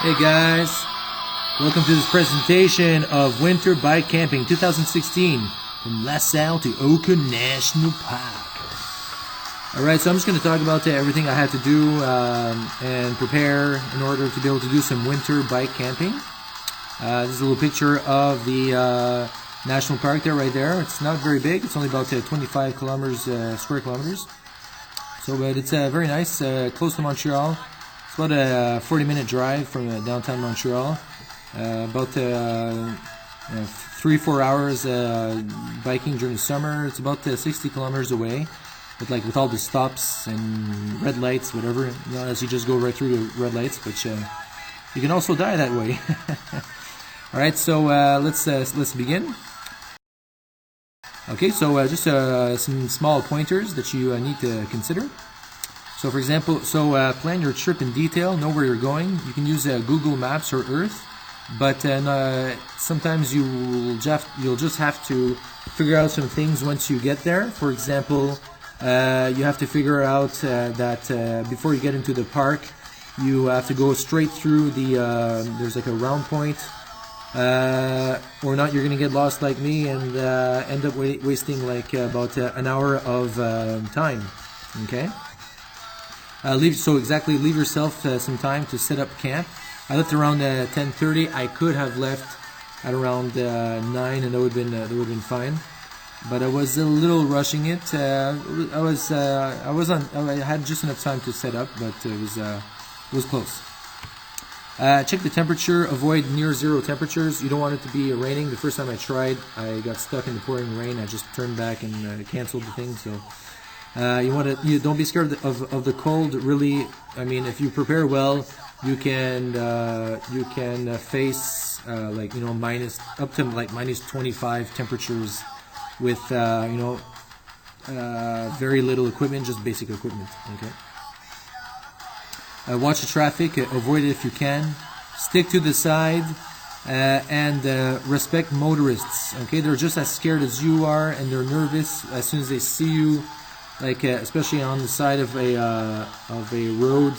Hey guys, welcome to this presentation of Winter Bike Camping 2016 from LaSalle to Oka National Park. Alright, so I'm just going to talk about everything I had to do and prepare in order to be able to do some winter bike camping. This is a little picture of the national park there, right there. It's not very big, it's only about 25 square kilometers. So, but it's very nice, close to Montreal. It's about a 40-minute drive from downtown Montreal. About 3-4 hours biking during the summer. It's about 60 kilometers away, but like with all the stops and red lights, whatever. Not as you just go right through the red lights, but you can also die that way. All right, so let's begin. Okay, so just some small pointers that you need to consider. So for example, plan your trip in detail, know where you're going. You can use Google Maps or Earth, but sometimes you'll just have to figure out some things once you get there. For example, you have to figure out that before you get into the park, you have to go straight through there's like a round point, or not you're going to get lost like me and end up wasting like about an hour of time. Okay? Leave yourself some time to set up camp. I left around 10:30. I could have left at around 9, and that would have been fine. But I was a little rushing it. I had just enough time to set up, but it was close. Check the temperature. Avoid near zero temperatures. You don't want it to be raining. The first time I tried, I got stuck in the pouring rain. I just turned back and canceled the thing. So. You don't be scared of the cold. Really, I mean, if you prepare well, you can face minus up to like minus 25 temperatures with very little equipment, just basic equipment. Okay. Watch the traffic. Avoid it if you can. Stick to the side. And respect motorists. Okay, they're just as scared as you are, and they're nervous as soon as they see you. Like especially on the side of a road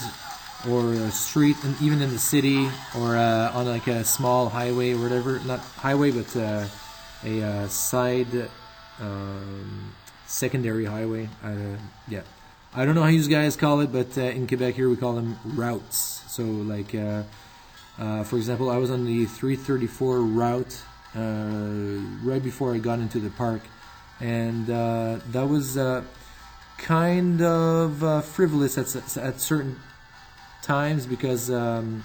or a street, and even in the city, or on like a small highway or whatever. Not highway, but a side secondary highway. Yeah, I don't know how you guys call it, but in Quebec here we call them routes. So like for example, I was on the 334 route right before I got into the park, and that was kind of frivolous at certain times because 90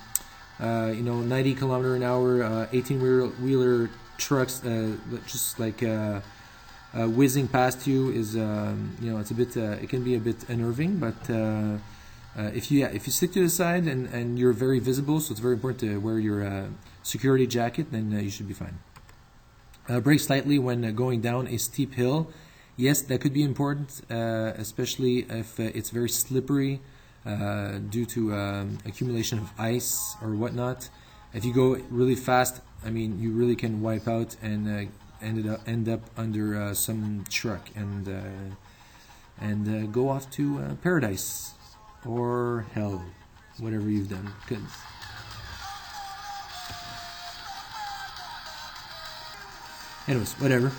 kilometer an hour 18-wheeler trucks just like whizzing past you is it's a bit it can be a bit unnerving, but if you stick to the side and you're very visible, so it's very important to wear your security jacket, then you should be fine. Brake slightly when going down a steep hill. Yes, that could be important, especially if it's very slippery due to accumulation of ice or whatnot. If you go really fast, I mean, you really can wipe out and end up under some truck and go off to paradise or hell, whatever you've done. Good. Anyways, whatever.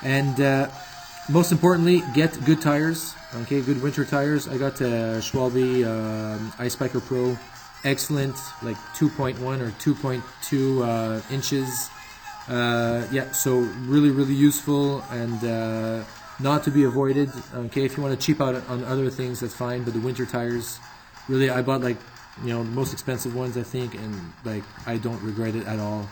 And most importantly, get good tires. Okay, good winter tires. I got Schwalbe Ice Biker Pro, excellent, like 2.1 or 2.2 inches. Yeah, so really useful and not to be avoided. Okay, if you want to cheap out on other things, that's fine. But the winter tires, really, I bought like the most expensive ones, I think, and like I don't regret it at all.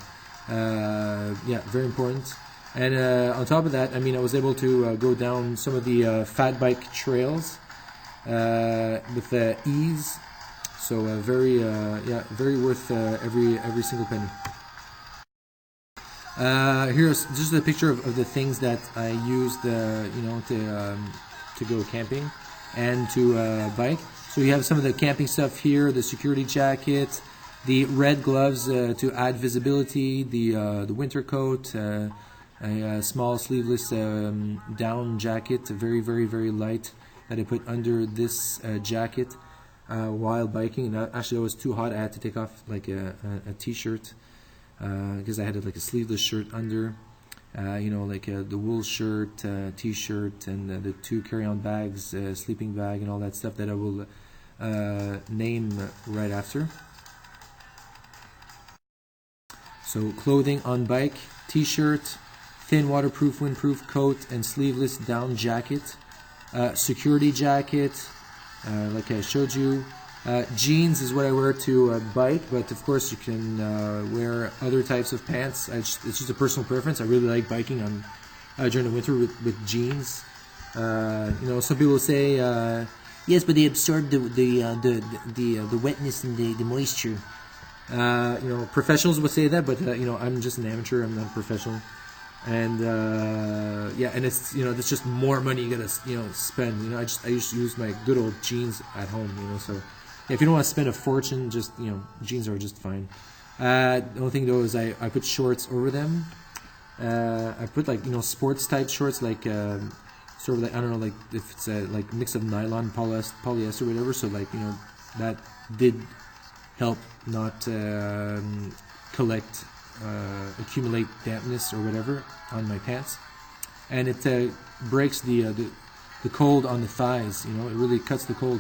Yeah, very important. And on top of that, I mean, I was able to go down some of the fat bike trails with ease. So very worth every single penny. Here's just a picture of the things that I used, to go camping and to bike. So you have some of the camping stuff here: the security jacket, the red gloves to add visibility, the winter coat. A small sleeveless down jacket, very light, that I put under this jacket. while biking, and actually it was too hot. I had to take off like a t-shirt because I had like a sleeveless shirt under, like the wool shirt, t-shirt, and the 2 carry-on bags, sleeping bag, and all that stuff that I will name right after. So clothing on bike: t-shirt, thin waterproof windproof coat, and sleeveless down jacket, security jacket, like I showed you. Jeans is what I wear to bike, but of course you can wear other types of pants. It's just a personal preference. I really like biking on during the winter with jeans. Some people say yes, but they absorb the wetness and the moisture. Professionals would say that, but I'm just an amateur. I'm not a professional. And and it's just more money you gotta spend. I used to use my good old jeans at home. So if you don't want to spend a fortune, just jeans are just fine. The only thing though is I put shorts over them. I put like sports type shorts, like sort of like, I don't know, like if it's a like mix of nylon, polyester, whatever. So like that did help not accumulate dampness or whatever on my pants, and it breaks the cold on the thighs. It really cuts the cold.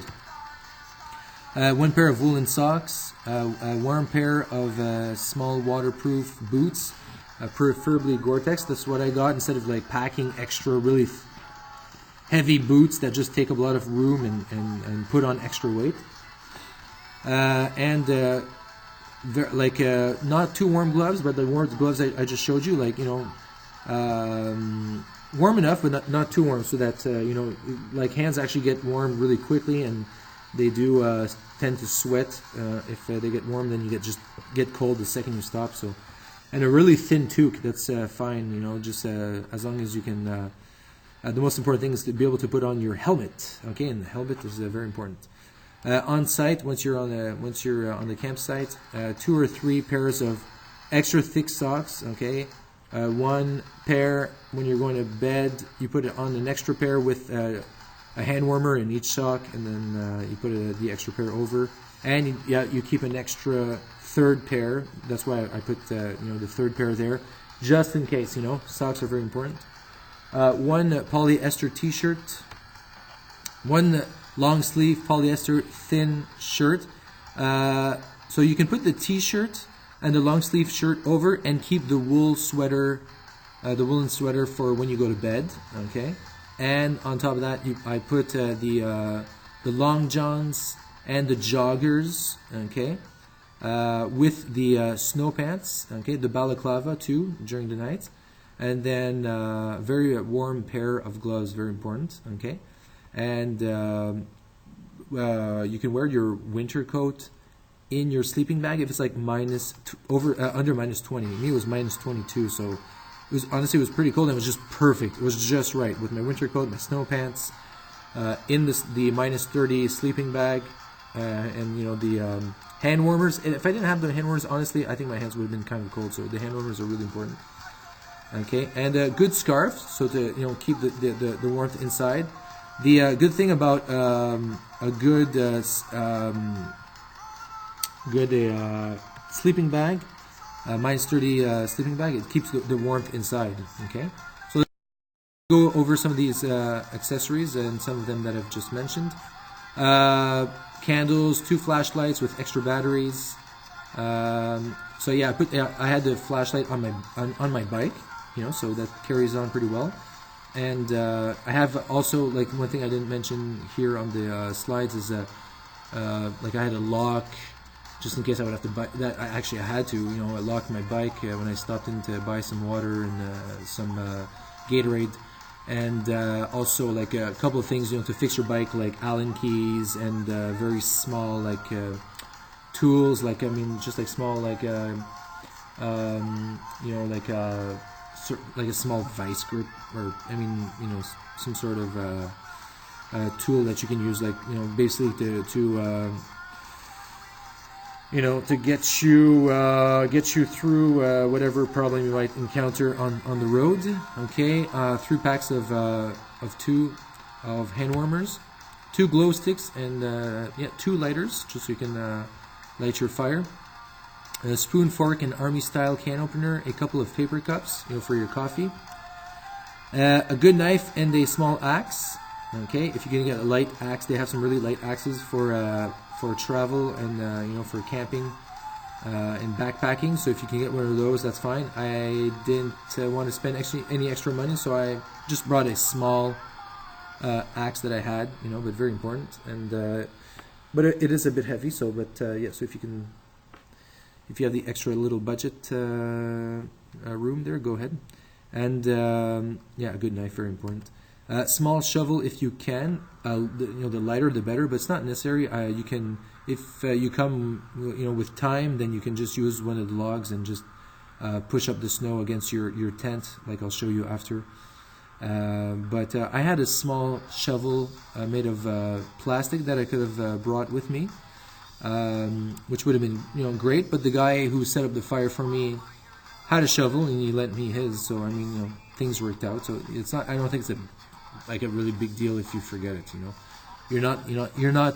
1 pair of woolen socks, a warm pair of small waterproof boots, preferably Gore-Tex. That's what I got instead of like packing extra really heavy boots that just take up a lot of room and put on extra weight. Not too warm gloves, but the warm gloves I just showed you, like warm enough, but not too warm, so that like hands actually get warm really quickly, and they do tend to sweat if they get warm. Then you get cold the second you stop. So, and a really thin toque, that's fine. Just as long as you can. The most important thing is to be able to put on your helmet. Okay, and the helmet is very important. On site, once you're on the campsite, 2 or 3 pairs of extra thick socks. Okay, 1 pair when you're going to bed. You put it on an extra pair with a hand warmer in each sock, and then you put the extra pair over. And you keep an extra 3rd pair. That's why I put the 3rd pair there, just in case. Socks are very important. 1 polyester t-shirt. 1 long sleeve polyester thin shirt. So you can put the t-shirt and the long sleeve shirt over and keep the woolen sweater for when you go to bed. Okay, and on top of that, I put the long johns and the joggers. Okay, with the snow pants. Okay, the balaclava too during the night, and then very warm pair of gloves, very important. Okay. And you can wear your winter coat in your sleeping bag if it's like under minus 20. Me, it was minus 22, so it was pretty cold, and it was just perfect. It was just right with my winter coat, my snow pants, in the minus 30 sleeping bag, and the hand warmers. And if I didn't have the hand warmers, honestly, I think my hands would have been kind of cold. So the hand warmers are really important. Okay, and a good scarf, so to keep the warmth inside. The good thing about a good sleeping bag, minus 30 sleeping bag, it keeps the warmth inside. Okay, so let's go over some of these accessories and some of them that I've just mentioned. Candles, 2 flashlights with extra batteries. So yeah, I had the flashlight on my bike, so that carries on pretty well. And I have also, like, one thing I didn't mention here on the slides is like I had a lock just in case I would have to buy that. I had to, I locked my bike when I stopped in to buy some water and some Gatorade, and also like a couple of things, to fix your bike, like Allen keys and very small like tools, like just like small like like a small vice grip, or some sort of tool that you can use, like basically to get you through whatever problem you might encounter on the road. Okay, 3 packs of 2 hand warmers, 2 glow sticks, and yeah, 2 lighters, just so you can light your fire. A spoon, fork, and army-style can opener. A couple of paper cups, for your coffee. A good knife and a small axe. Okay, if you're gonna get a light axe, they have some really light axes for travel and for camping and backpacking. So if you can get one of those, that's fine. I didn't want to spend any extra money, so I just brought a small axe that I had, but very important. And but it is a bit heavy. So, yeah. So if you have the extra little budget room there, go ahead. And yeah, a good knife, very important. Small shovel if you can. The lighter the better, but it's not necessary. You can, if you come, with time, then you can just use one of the logs and just push up the snow against your tent, like I'll show you after. But I had a small shovel made of plastic that I could have brought with me, which would have been great. But the guy who set up the fire for me had a shovel and he lent me his, so I mean things worked out. So it's not. I don't think it's a really big deal if you forget it. You're not.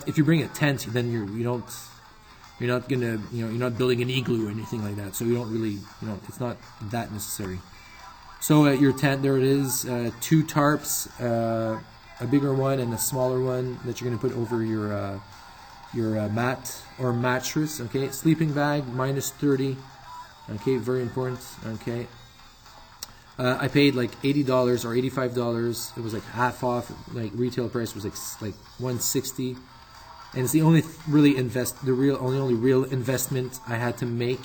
If you bring a tent, then you're not gonna. You're not building an igloo or anything like that. So you don't really. It's not that necessary. So your tent, there it is. 2 tarps, a bigger one and a smaller one that you're gonna put over your mat or mattress. Okay, sleeping bag, -30. Okay, very important. Okay, I paid like $80 or $85. It was like half off. Like retail price was like $160, and it's the only only real investment I had to make.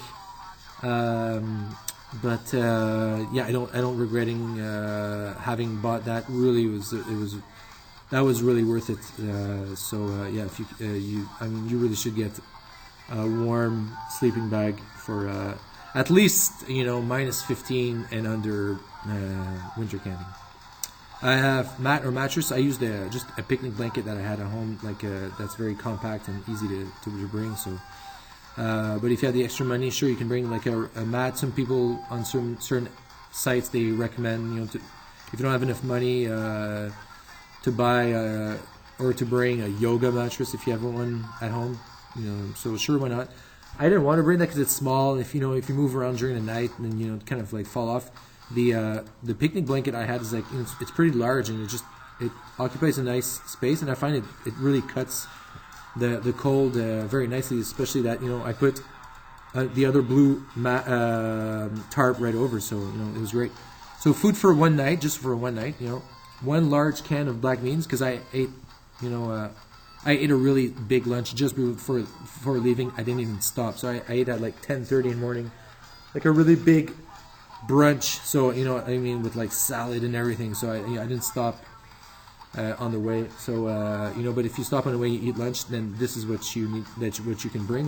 But yeah, I don't regretting having bought that. Really, that was really worth it. So yeah, if you really should get a warm sleeping bag for at least -15 and under winter camping. I have mat or mattress. I used just a picnic blanket that I had at home, that's very compact and easy to bring. So, but if you have the extra money, sure, you can bring like a mat. Some people on certain sites, they recommend if you don't have enough money to buy or to bring a yoga mattress if you have one at home. So sure, why not? I didn't want to bring that because it's small. If if you move around during the night, then kind of like fall off. The picnic blanket I had is like it's pretty large, and it occupies a nice space, and I find it really cuts the cold very nicely. Especially that I put the other blue tarp right over, so it was great. So food for one night, just for one night. 1 large can of black beans, because I ate I ate a really big lunch just before leaving. I didn't even stop. So I ate at like 10:30 in the morning, like a really big brunch. So with like salad and everything. So I didn't stop on the way. So but if you stop on the way and you eat lunch, then this is what you need. That's what you can bring.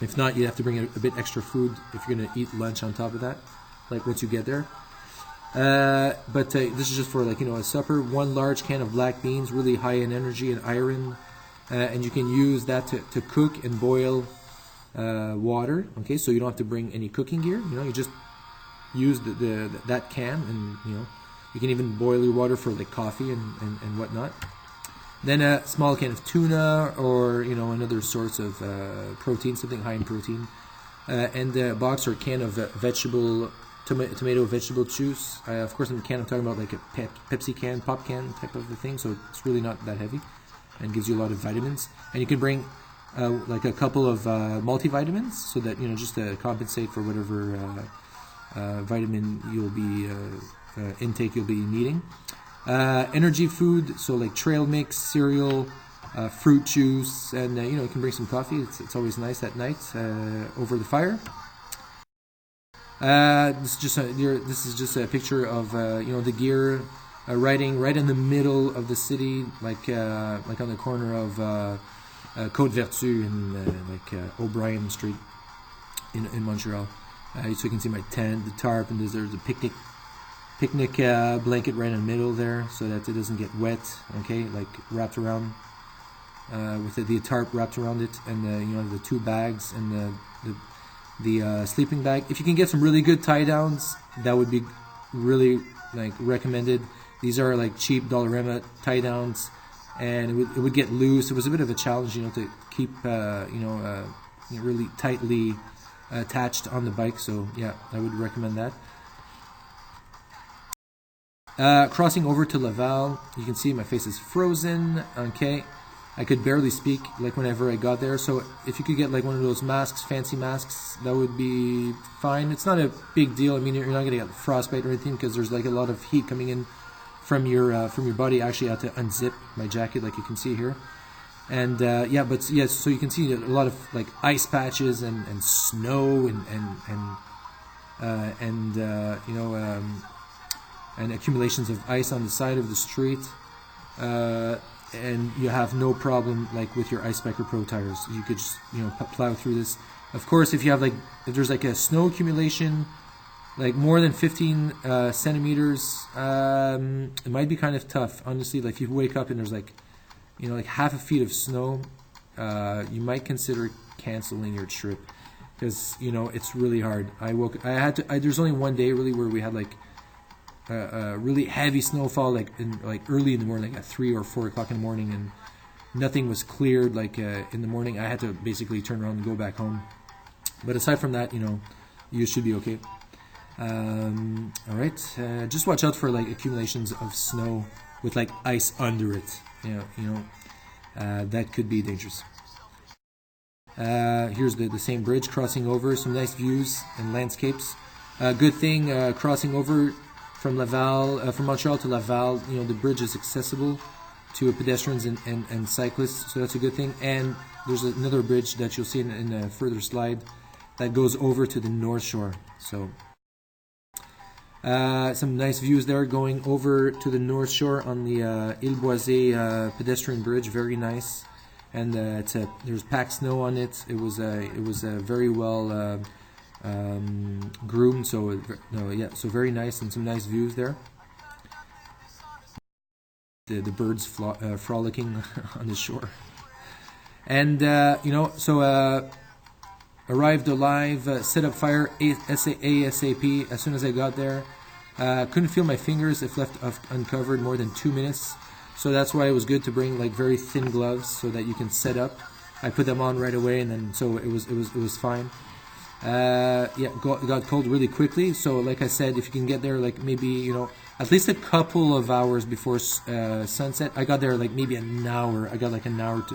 If not, you have to bring a bit extra food if you're gonna eat lunch on top of that, like once you get there. But this is just for a supper. 1 large can of black beans, really high in energy and iron, and you can use that to cook and boil water. Okay, so you don't have to bring any cooking gear. You just use that can, and you can even boil your water for like coffee and whatnot. Then a small can of tuna or another source of protein, something high in protein, and a box or can of tomato vegetable juice. Of course, in the can I'm talking about like a Pepsi can, pop can type of a thing, so it's really not that heavy and gives you a lot of vitamins. And you can bring like a couple of multivitamins, so that just to compensate for whatever vitamin you'll be intake you'll be needing. Energy food, so like trail mix, cereal, fruit juice, and you can bring some coffee. It's always nice at night over the fire. This is just a picture of the gear riding right in the middle of the city, like on the corner of Côte Vertu and O'Brien Street in Montreal. So you can see my tent, the tarp, and there's a picnic blanket right in the middle there, so that it doesn't get wet. Okay, like wrapped around with the tarp wrapped around it, and the 2 bags and the sleeping bag. If you can get some really good tie downs, that would be really recommended. These are like cheap Dollarama tie downs, and it would get loose. It was a bit of a challenge, to keep really tightly attached on the bike. So yeah, I would recommend that. Crossing over to Laval, you can see my face is frozen. Okay, I could barely speak like whenever I got there. So if you could get like one of those masks, fancy masks, that would be fine. It's not a big deal. I mean, you're not gonna get frostbite or anything because there's like a lot of heat coming in from your body. Actually, I had to unzip my jacket, like you can see here. And so you can see a lot of like ice patches and snow and accumulations of ice on the side of the street, and you have no problem like with your Ice Biker Pro tires. You could just plow through this. Of course, if there's like a snow accumulation like more than 15 centimeters, it might be kind of tough, honestly. Like if you wake up and there's like half a feet of snow, you might consider canceling your trip because it's really hard. There's only one day really where we had like really heavy snowfall, like early in the morning, like at 3 or 4 o'clock in the morning, and nothing was cleared. Like in the morning, I had to basically turn around and go back home. But aside from that, you should be okay. All right, just watch out for like accumulations of snow with like ice under it. That could be dangerous. Here's the same bridge crossing over. Some nice views and landscapes. Good thing crossing over from Laval, from Montreal to Laval, the bridge is accessible to pedestrians and cyclists, so that's a good thing. And there's another bridge that you'll see in a further slide that goes over to the North Shore. So some nice views there going over to the North Shore on the Ile Boisée pedestrian bridge. Very nice, and there's packed snow on it. It was very well groomed, so very nice, and some nice views there. The birds frolicking on the shore, and arrived alive, set up fire ASAP as soon as I got there. Couldn't feel my fingers if left uncovered more than 2 minutes, so that's why it was good to bring like very thin gloves so that you can set up. I put them on right away, and then so it was fine. Got cold really quickly, so like I said, if you can get there like maybe at least a couple of hours before sunset. I got there like maybe an hour. I got like an hour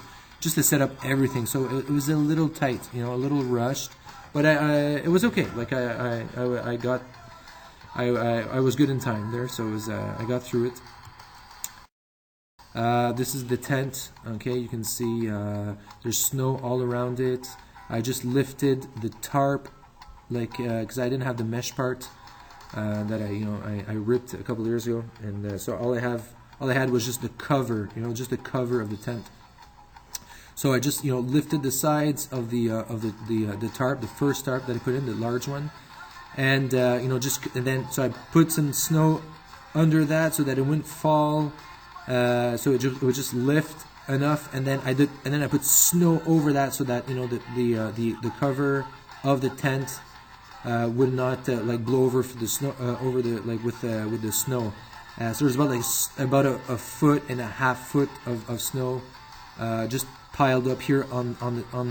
just to set up everything, so it was a little tight, a little rushed, but it was okay. Like I was good in time there, so I got through it. This is the tent. Okay, you can see there's snow all around it. I just lifted the tarp, because I didn't have the mesh part that I ripped a couple of years ago, and so all I had was just the cover, just the cover of the tent. So I just lifted the sides of the tarp, the first tarp that I put in, the large one, and so I put some snow under that so that it wouldn't fall, so it would just lift enough, and then I put snow over that so that the cover of the tent would not blow over for the snow over the with the snow. So there's about a foot and a half foot of snow just piled up here on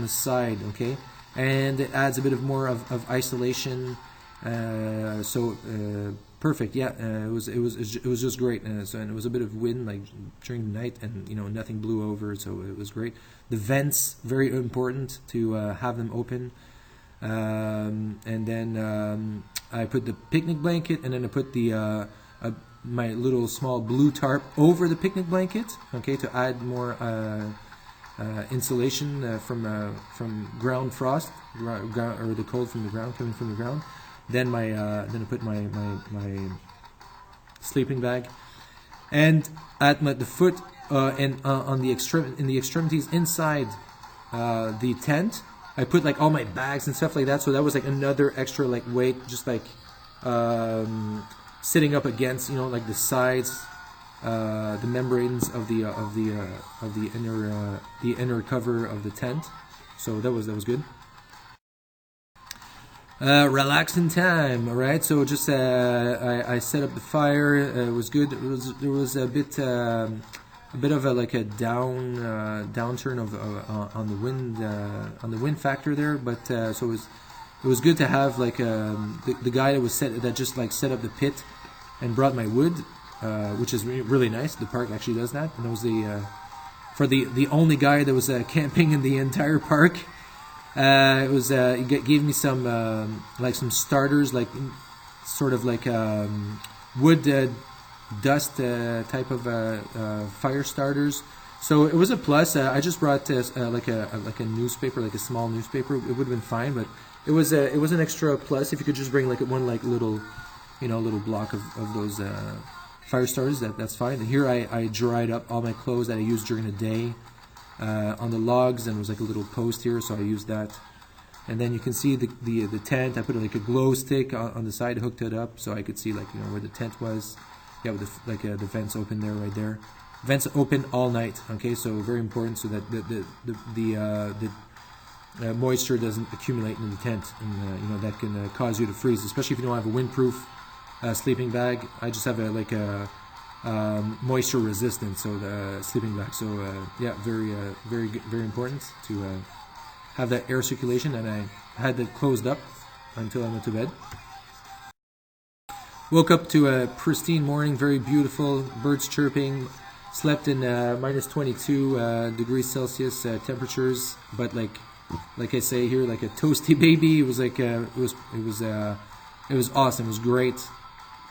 the side, okay, and it adds a bit more of isolation. Perfect. Yeah, it was just great. And it was a bit of wind like during the night, and nothing blew over, so it was great. The vents, very important to have them open. And then I put the picnic blanket, and then I put the my little small blue tarp over the picnic blanket, okay, to add more insulation from ground frost, or the cold from the ground, coming from the ground. Then I put my sleeping bag, and at the foot and in the extremities inside the tent, I put like all my bags and stuff like that. So that was like another extra weight, just sitting up against like the sides, the membranes of the inner cover of the tent. So that was good. Relaxing time, all right. So just I set up the fire. It was good. There was a bit a bit of a like a downturn of on the wind factor there, but so it was good to have like the guy that just like set up the pit and brought my wood, which is really nice. The park actually does that, and it was the only guy that was camping in the entire park. He gave me some like some starters, like sort of like wood dust type of fire starters. So it was a plus. I just brought like a newspaper, like a small newspaper. It would have been fine, but it was an extra plus if you could just bring like one like little block of those fire starters. That's fine. And here I dried up all my clothes that I used during the day on the logs, and it was like a little post here, so I used that. And then you can see the tent. I put like a glow stick on the side, hooked it up so I could see like where the tent was. Yeah, with the vents open there, right there. Vents open all night. Okay, so very important so that the moisture doesn't accumulate in the tent, and that can cause you to freeze, especially if you don't have a windproof sleeping bag. I just have a moisture resistant, so the sleeping bag. So yeah, very important to have that air circulation, and I had it closed up until I went to bed. Woke up to a pristine morning, very beautiful, birds chirping. Slept in minus 22 degrees Celsius temperatures, but like I say here, like a toasty baby. It was like it was awesome. It was great,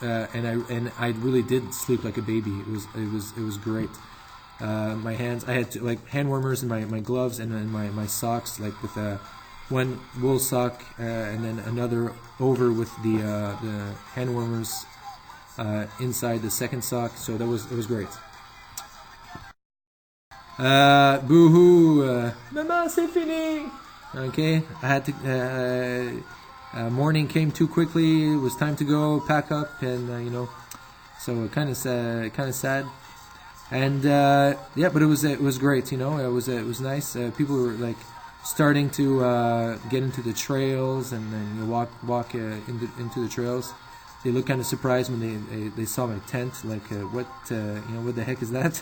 and I really did sleep like a baby. It was great. My hands, I had like hand warmers in my gloves and in my socks, like with one wool sock and then another over with the hand warmers inside the second sock. So it was great. Boo-hoo, Maman, c'est fini. Okay, I had to. Morning came too quickly. It was time to go pack up, and so kind of sad. And yeah, but it was great. It was nice. People were like starting to get into the trails, and then walk into the trails. They looked kind of surprised when they saw my tent. Like, what the heck is that?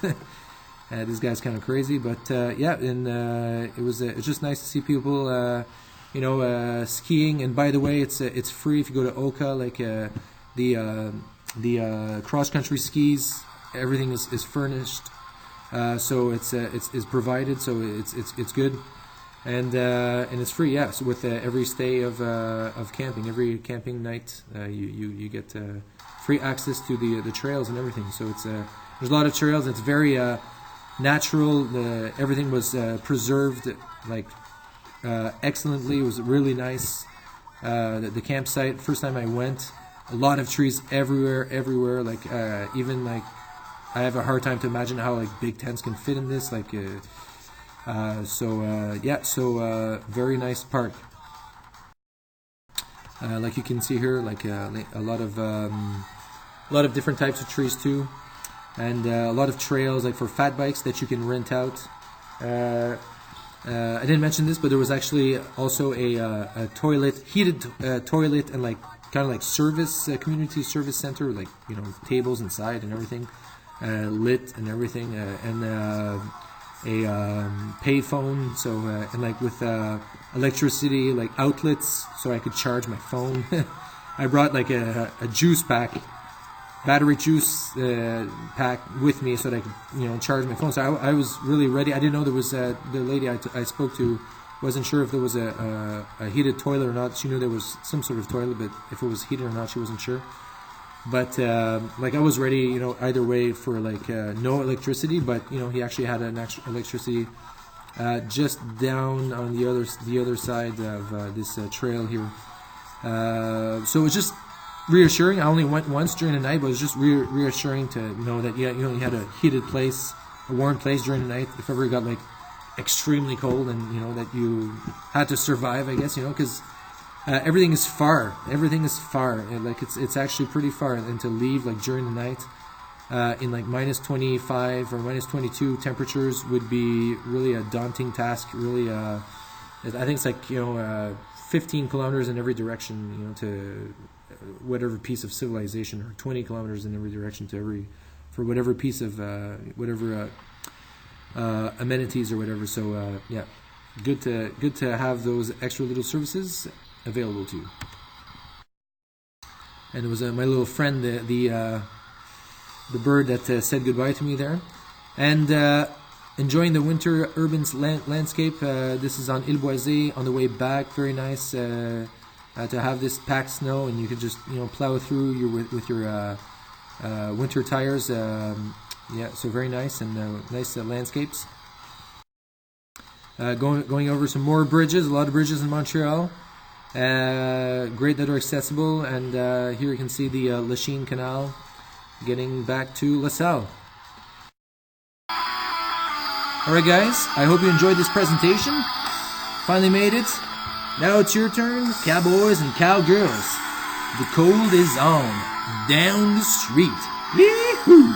This guy's kind of crazy, but yeah, and it was just nice to see people, skiing. And by the way, it's free if you go to Oka. Like the cross country skis, everything is furnished, so it's provided, so it's good, and it's free. Yeah, so with every stay of camping, every camping night, you get free access to the trails and everything. So there's a lot of trails. It's very natural. Everything was preserved like excellently. It was really nice. The campsite, first time I went, a lot of trees everywhere. Like even like I have a hard time to imagine how like big tents can fit in this. Like very nice park. Like you can see here, like a lot of different types of trees too. And a lot of trails, like for fat bikes that you can rent out. I didn't mention this, but there was actually also a heated toilet, and like kind of like community service center, like tables inside and everything, lit and everything, and a payphone. So and like with electricity, like outlets, so I could charge my phone. I brought like a juice pack. Battery juice pack with me so that I could charge my phone. So I was really ready. I didn't know there was the lady I spoke to wasn't sure if there was a heated toilet or not. She knew there was some sort of toilet, but if it was heated or not, she wasn't sure. But like I was ready, either way for like no electricity. But he actually had an extra electricity just down on the other side of this trail here. So it was just reassuring. I only went once during the night, but it was just reassuring to know that you had a heated place, a warm place during the night. If ever it got like extremely cold, and that you had to survive, I guess, because everything is far. Everything is far, and like it's actually pretty far. And to leave like during the night in like minus 25 or minus 22 temperatures would be really a daunting task. Really, I think it's like 15 kilometers in every direction, to whatever piece of civilization, or 20 kilometers in every direction for whatever piece of whatever amenities or whatever. So yeah, good to have those extra little services available to you. And it was my little friend, the bird that said goodbye to me there. And enjoying the winter urban landscape. This is on Île Boisée on the way back. Very nice to have this packed snow, and you could just plow through with your winter tires. Yeah, so very nice, and nice landscapes. Going over some more bridges. A lot of bridges in Montreal. Great that are accessible, and here you can see the Lachine Canal getting back to LaSalle. Alright guys, I hope you enjoyed this presentation. Finally made it. Now it's your turn, cowboys and cowgirls. The cold is on. Down the street. Yee-hoo!